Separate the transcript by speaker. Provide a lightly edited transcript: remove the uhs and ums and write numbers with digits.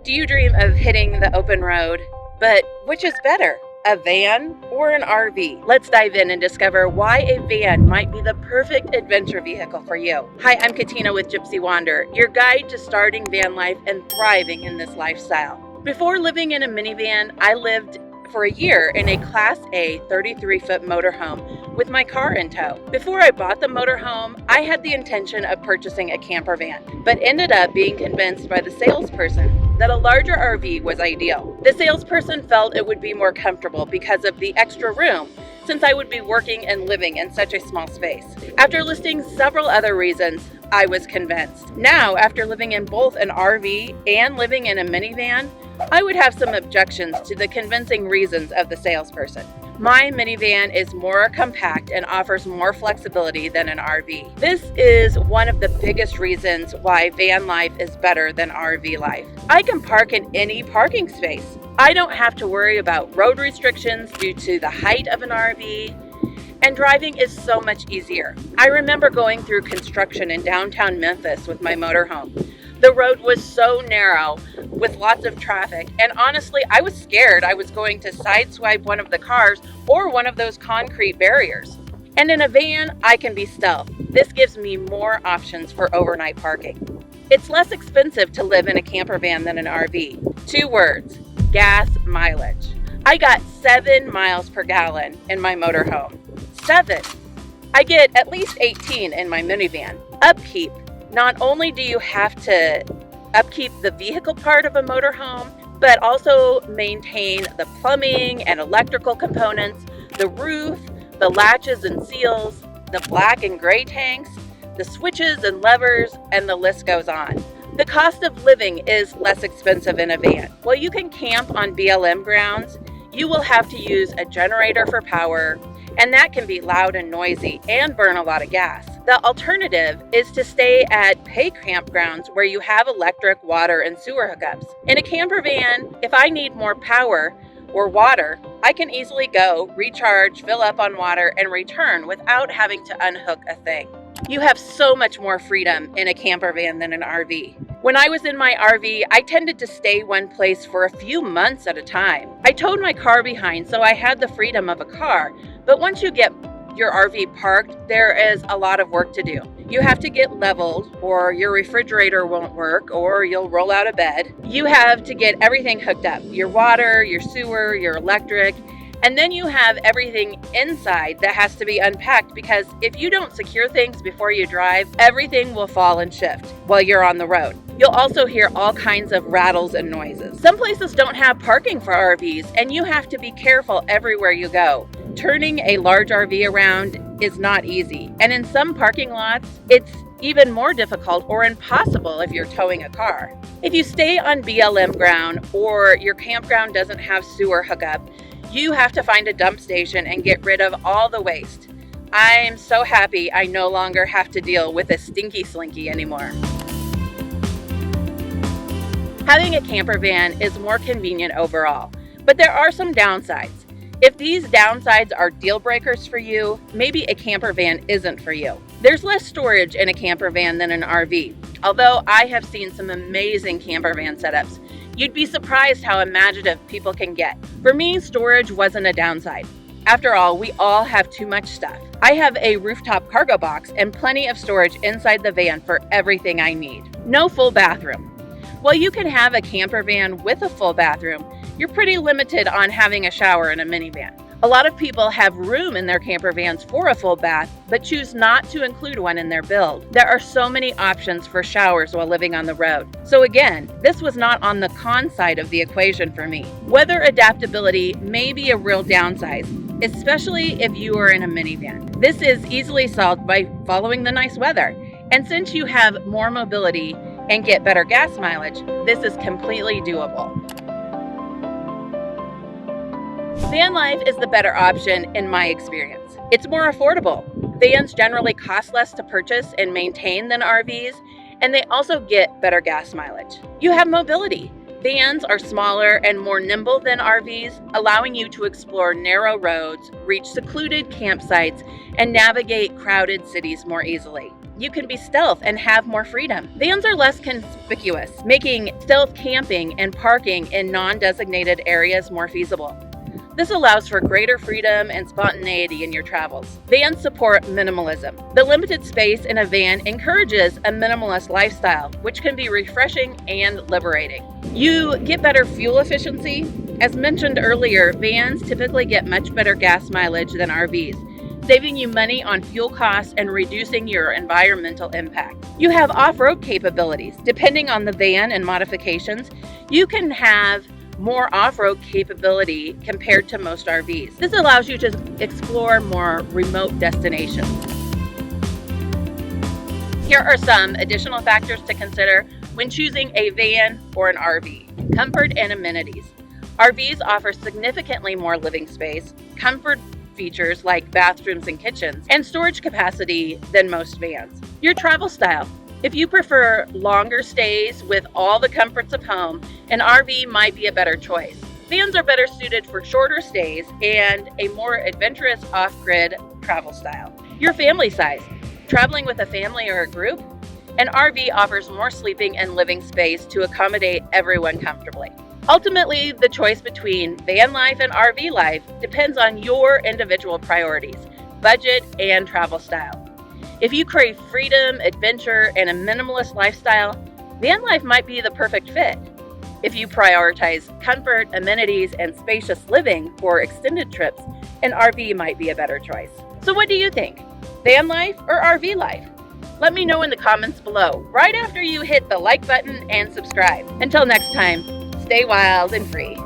Speaker 1: Do you dream of hitting the open road? But which is better, a van or an RV? Let's dive in and discover why a van might be the perfect adventure vehicle for you. Hi, I'm Katina with Gypsy Wander, your guide to starting van life and thriving in this lifestyle. Before living in a minivan, I lived for a year in a Class A 33-foot motorhome with my car in tow. Before I bought the motorhome, I had the intention of purchasing a camper van, but ended up being convinced by the salesperson that a larger RV was ideal. The salesperson felt it would be more comfortable because of the extra room, since I would be working and living in such a small space. After listing several other reasons, I was convinced. Now, after living in both an RV and living in a minivan, I would have some objections to the convincing reasons of the salesperson. My minivan is more compact and offers more flexibility than an RV. This is one of the biggest reasons why van life is better than RV life. I can park in any parking space. I don't have to worry about road restrictions due to the height of an RV, and driving is so much easier. I remember going through construction in downtown Memphis with my motorhome. The road was so narrow with lots of traffic, and honestly, I was scared I was going to sideswipe one of the cars or one of those concrete barriers. And in a van, I can be stealth. This gives me more options for overnight parking. It's less expensive to live in a camper van than an RV. 2 words, gas mileage. I got 7 miles per gallon in my motorhome. 7. I get at least 18 in my minivan. Upkeep. Not only do you have to upkeep the vehicle part of a motorhome, but also maintain the plumbing and electrical components, the roof, the latches and seals, the black and gray tanks, the switches and levers, and the list goes on. The cost of living is less expensive in a van. While you can camp on BLM grounds, you will have to use a generator for power, and that can be loud and noisy and burn a lot of gas. The alternative is to stay at pay campgrounds where you have electric, water, and sewer hookups. In a camper van, if I need more power or water, I can easily go, recharge, fill up on water, and return without having to unhook a thing. You have so much more freedom in a camper van than an RV. When I was in my RV, I tended to stay one place for a few months at a time. I towed my car behind, so I had the freedom of a car, but once you get your RV parked, there is a lot of work to do. You have to get leveled, or your refrigerator won't work, or you'll roll out of bed. You have to get everything hooked up, your water, your sewer, your electric, and then you have everything inside that has to be unpacked, because if you don't secure things before you drive, everything will fall and shift while you're on the road. You'll also hear all kinds of rattles and noises. Some places don't have parking for RVs, and you have to be careful everywhere you go. Turning a large RV around is not easy, and in some parking lots, it's even more difficult or impossible if you're towing a car. If you stay on BLM ground or your campground doesn't have sewer hookup, you have to find a dump station and get rid of all the waste. I'm so happy I no longer have to deal with a stinky slinky anymore. Having a camper van is more convenient overall, but there are some downsides. If these downsides are deal breakers for you, maybe a camper van isn't for you. There's less storage in a camper van than an RV. Although I have seen some amazing camper van setups, you'd be surprised how imaginative people can get. For me, storage wasn't a downside. After all, we all have too much stuff. I have a rooftop cargo box and plenty of storage inside the van for everything I need. No full bathroom. While you can have a camper van with a full bathroom, you're pretty limited on having a shower in a minivan. A lot of people have room in their camper vans for a full bath, but choose not to include one in their build. There are so many options for showers while living on the road. So again, this was not on the con side of the equation for me. Weather adaptability may be a real downside, especially if you are in a minivan. This is easily solved by following the nice weather. And since you have more mobility and get better gas mileage, this is completely doable. Van life is the better option in my experience. It's more affordable. Vans generally cost less to purchase and maintain than RVs, and they also get better gas mileage. You have mobility. Vans are smaller and more nimble than RVs, allowing you to explore narrow roads, reach secluded campsites, and navigate crowded cities more easily. you can be stealth and have more freedom. Vans are less conspicuous, making stealth camping and parking in non-designated areas more feasible. This allows for greater freedom and spontaneity in your travels. Vans support minimalism. The limited space in a van encourages a minimalist lifestyle, which can be refreshing and liberating. You get better fuel efficiency. As mentioned earlier, vans typically get much better gas mileage than RVs, saving you money on fuel costs and reducing your environmental impact. You have off-road capabilities. Depending on the van and modifications, you can have more off-road capability compared to most RVs. This allows you to explore more remote destinations. Here are some additional factors to consider when choosing a van or an RV. Comfort and amenities. RVs offer significantly more living space, comfort features like bathrooms and kitchens, and storage capacity than most vans. Your travel style. If you prefer longer stays with all the comforts of home, an RV might be a better choice. Vans are better suited for shorter stays and a more adventurous off-grid travel style. Your family size. Traveling with a family or a group, an RV offers more sleeping and living space to accommodate everyone comfortably. Ultimately, the choice between van life and RV life depends on your individual priorities, budget, and travel style. If you crave freedom, adventure, and a minimalist lifestyle, van life might be the perfect fit. If you prioritize comfort, amenities, and spacious living for extended trips, an RV might be a better choice. So what do you think? Van life or RV life? Let me know in the comments below, right after you hit the like button and subscribe. Until next time, stay wild and free.